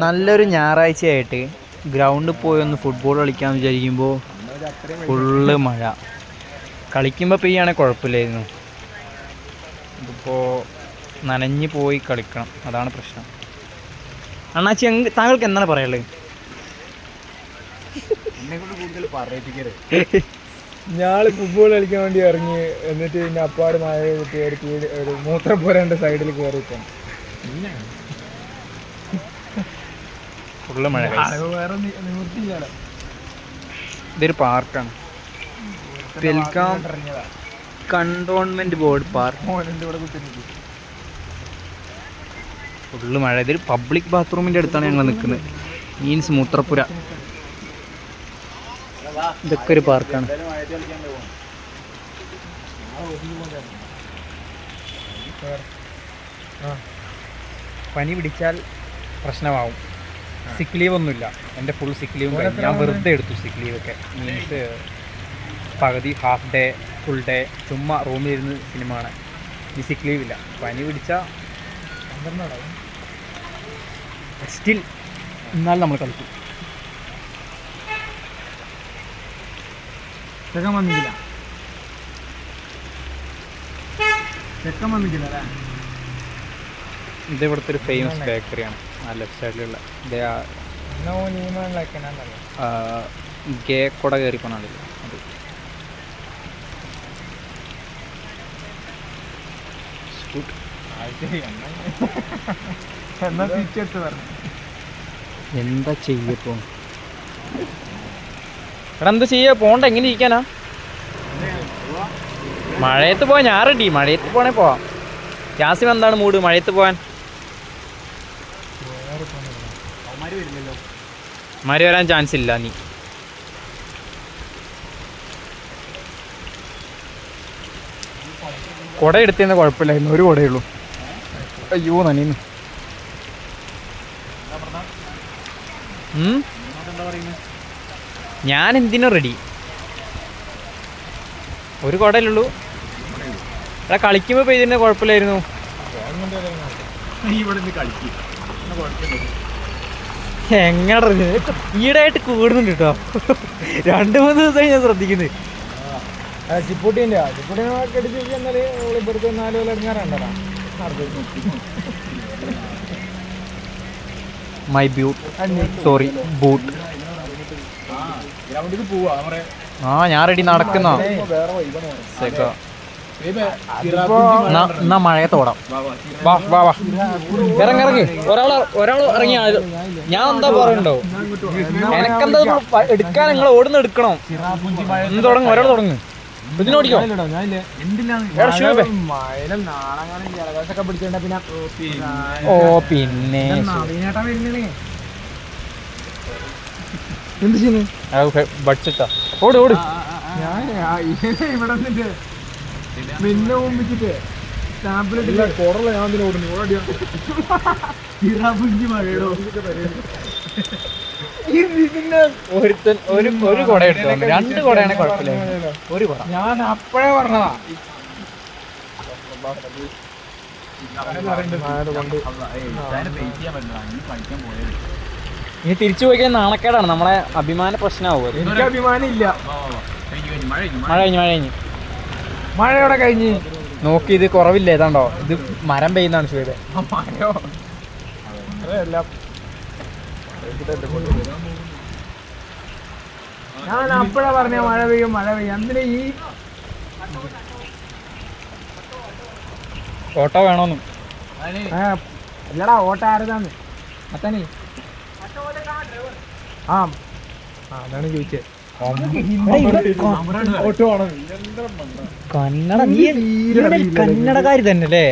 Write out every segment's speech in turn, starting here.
നല്ലൊരു ഞായറാഴ്ചയായിട്ട് ഗ്രൗണ്ടിൽ പോയി ഒന്ന് ഫുട്ബോൾ കളിക്കാമെന്ന് വിചാരിക്കുമ്പോൾ ഫുള്ള് മഴ. കളിക്കുമ്പോൾ പെയ്യാണെങ്കിൽ കുഴപ്പമില്ലായിരുന്നു. ഇതിപ്പോൾ നനഞ്ഞ് പോയി കളിക്കണം, അതാണ് പ്രശ്നം. അണ്ണാച്ചി താങ്കൾക്ക് എന്താണ് പറയാനുള്ളത്? ഞാള് ഫുട്ബോൾ കളിക്കാൻ വേണ്ടി ഇറങ്ങി, എന്നിട്ട് പിന്നെ അപ്പാട് മഴ കിട്ടി ഒരു മൂത്രപ്പുരൻ്റെ സൈഡിൽ കയറിയിട്ടാണ്. ഫുള്ള് മഴ. വേറെ നിവൃത്തിയില്ലല്ലോ. ഇതൊരു പാർക്കാണ്, welcome cantonment board park. Full മഴ. ഇതൊരു പബ്ലിക് ബാത്റൂമിൻ്റെ അടുത്താണ് ഞങ്ങൾ നിൽക്കുന്നത്, മീൻസ് മൂത്രപ്പുര. ഇതൊക്കെ ഒരു പാർക്കാണ്. പനി പിടിച്ചാൽ പ്രശ്നമാവും. സിക്ക് ലീവ് ഒന്നുമില്ല, എൻ്റെ ഫുൾ സിക്ക് ലീവും കഴിഞ്ഞു. ഞാൻ വെറുതെ എടുത്തു സിക്ക് ലീവൊക്കെ. മീൻസ് പകുതി, ഹാഫ് ഡേ, ഫുൾ ഡേ ചുമ്മാ റൂമിലിരുന്ന് സിനിമ കാണാൻ. ഈ സിക്ക് ലീവില്ല. പനി പിടിച്ചാൽ സ്റ്റിൽ എന്നാലും നമ്മൾ കളിക്കും. ചെക്കൻ വന്നിട്ടില്ല അല്ലേ? ഇത് ഇവിടുത്തെ ഒരു ഫേമസ് ബേക്കറിയാണ്, ആ ലെഫ്റ്റ് സൈഡിലുള്ള. ഗേ കൊട കയറി പോണത് അത്. എന്താ ചെയ്യപ്പോ? എടാ എന്താ ചെയ്യാ? പോണ്ട, എങ്ങനെ ഇരിക്കാനാ? മഴയത്ത് പോവാൻ ഞാൻ റെഡി. മഴയത്ത് പോകണേ പോവാം. ജാസിം എന്താണ് മൂഡ് മഴയത്ത് പോവാൻ? മഴ വരാൻ ചാൻസ് ഇല്ല. നീ കുട എടുത്തതിന് കുഴപ്പമില്ലായിരുന്നു, ഒരു കുടയുള്ളൂ. അയ്യോ നനീന്ന്. ഞാൻ എന്തിനും റെഡി. ഒരു കുടയിലുള്ളൂ. എടാ കളിക്കുമ്പോൾ പെയ്തിന് കുഴപ്പമില്ലായിരുന്നു. എങ്ങനെ ഈടായിട്ട് കൂടുന്നുണ്ട് കേട്ടോ. 2-3 ദിവസമായി ഞാൻ ശ്രദ്ധിക്കുന്നത്. ചിപ്പൂട്ടീൻ്റെ അടിച്ച് എന്നാല് ഇവിടുത്തെ 4 കൊല്ലം ഇറങ്ങാറുണ്ടല്ലോ. My beaut, sorry boot. ആ ഞാൻ റെഡി നടക്കുന്ന. എന്നാ മഴയത്തോടാം. വാ വാ വാ, ഇറങ്ങി. ഒരാൾ ഇറങ്ങിയ ഞാൻ എന്താ പറയണ്ടോ? എനക്കെന്താ എടുക്കാൻ? നിങ്ങൾ ഓടുന്ന എടുക്കണം. ഒന്ന് തുടങ്ങും, ഒരാൾ തുടങ്ങും. ഇതിനോടിക്കോ. ഓ പിന്നെ എന്ത് ചെയ്യുന്നു? ബഡ്ജറ്റാ. ഓട് ഓട്. ഞാൻ ഇവിടെ പിന്നെ ഓമ്പിച്ചിട്ട് സ്റ്റാമ്പിലിട്ടില്ല കുറല്ല. ഞാൻ അതിന് ഓടുന്നു. ഒരുത്തൻ ഒരു കുട എടുത്തു, 2 കുടയാണെ കുഴപ്പമില്ല. ഒരു കുട ഞാൻ അപ്പഴേ പറഞ്ഞതാ. ഇനി തിരിച്ചു പോയിക്കാൻ നാണക്കേടാണ്, നമ്മളെ അഭിമാന പ്രശ്നമാവും. എനിക്ക് അഭിമാനം ഇല്ല. മഴ കഴിഞ്ഞു. മഴയോടെ കഴിഞ്ഞ് നോക്കി, ഇത് കുറവില്ല. ഏതാണ്ടോ ഇത് മരം പെയ്യുന്നതാണ് ചെയ്തത്. ഞാൻ അപ്പഴാ പറഞ്ഞ മഴ പെയ്യും. എന്തിനാ ഈ ഓട്ടോ വേണോന്ന്? അല്ലടാ, ഓട്ടോ ആരതാന്ന് അത്തനി? ആ അതാണ് ചോദിച്ചത്. ഓട്ടോ ആണോ? കന്നഡ. നീ കന്നഡക്കാരി തന്നെ അല്ലേ?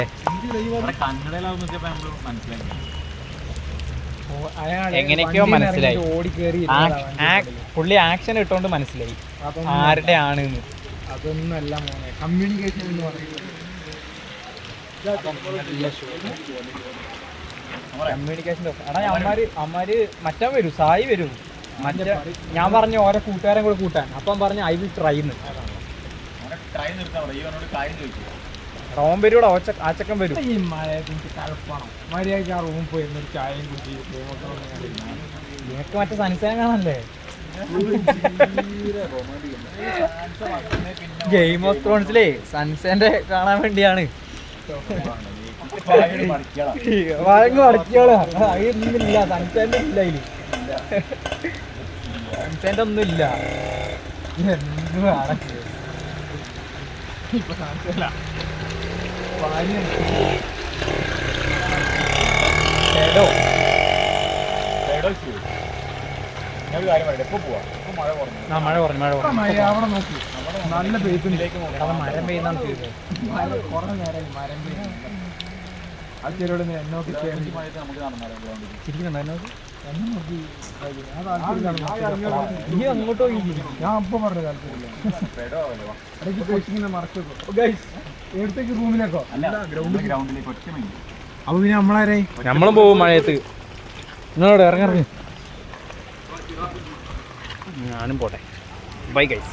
എങ്ങനെയൊക്കെയോ മനസ്സിലായി. പുള്ളി ആക്ഷൻ ഇട്ടോണ്ട് മനസ്സിലായി ആരുടെ ആണ്. അതൊന്നല്ല മോനെ, കമ്മ്യൂണിക്കേഷൻ എന്ന് പറയുന്നത്. കമ്മ്യൂണിക്കേഷൻ. എടാ അമ്മാര് മറ്റാൻ വരൂ, സായി വരൂ. മറ്റേ ഞാൻ പറഞ്ഞു ഓരോ കൂട്ടുകാരെ കൂടെ കൂട്ടാൻ. അപ്പം പറഞ്ഞു ഐ വിൽ ട്രൈ. റോം വരൂടെ ആച്ചക്കം വരും. ഈ മഴയത്ത് എനിക്ക് തണുപ്പാണോ മര്യാദയ്ക്ക് ആ റൂമിൽ പോയി ഒരു ചായയും കുടിച്ച് നിനക്ക് മറ്റേ സൻസേനം കാണാനല്ലേ? ഗെയിം ഓഫ് ത്രോൺസിലേ സൻസേന്റെ കാണാൻ വേണ്ടിയാണ്. വഴങ്ങ് മടക്കിയോളാ അതൊന്നുമില്ല. സൺസേന്റെ ഇല്ല അതില്. സൺസേന്റെ ഒന്നും ഇല്ല. എന്തുവാണ് ഇപ്പൊ സൺസേല മഴ കുറഞ്ഞു. അവിടെ നോക്കി നല്ല പെയ്ത്തിലേക്ക് മരം പെയ്യുന്ന കുറെ നേരം മരം പെയ്യുന്നു. ആ ചെരോട് എന്നോക്കി നീ അങ്ങോട്ടോ ഞാൻ അപ്പൊ പറഞ്ഞു താല്പര്യം മറക്കോ എടുത്തേക്ക് റൂമിലേക്കോ അപ്പൊ പിന്നെ നമ്മളാരേ നമ്മളും പോകും മഴയത്ത്. നിങ്ങളോട് ഇറങ്ങി ഞാനും പോട്ടെ. Bye guys.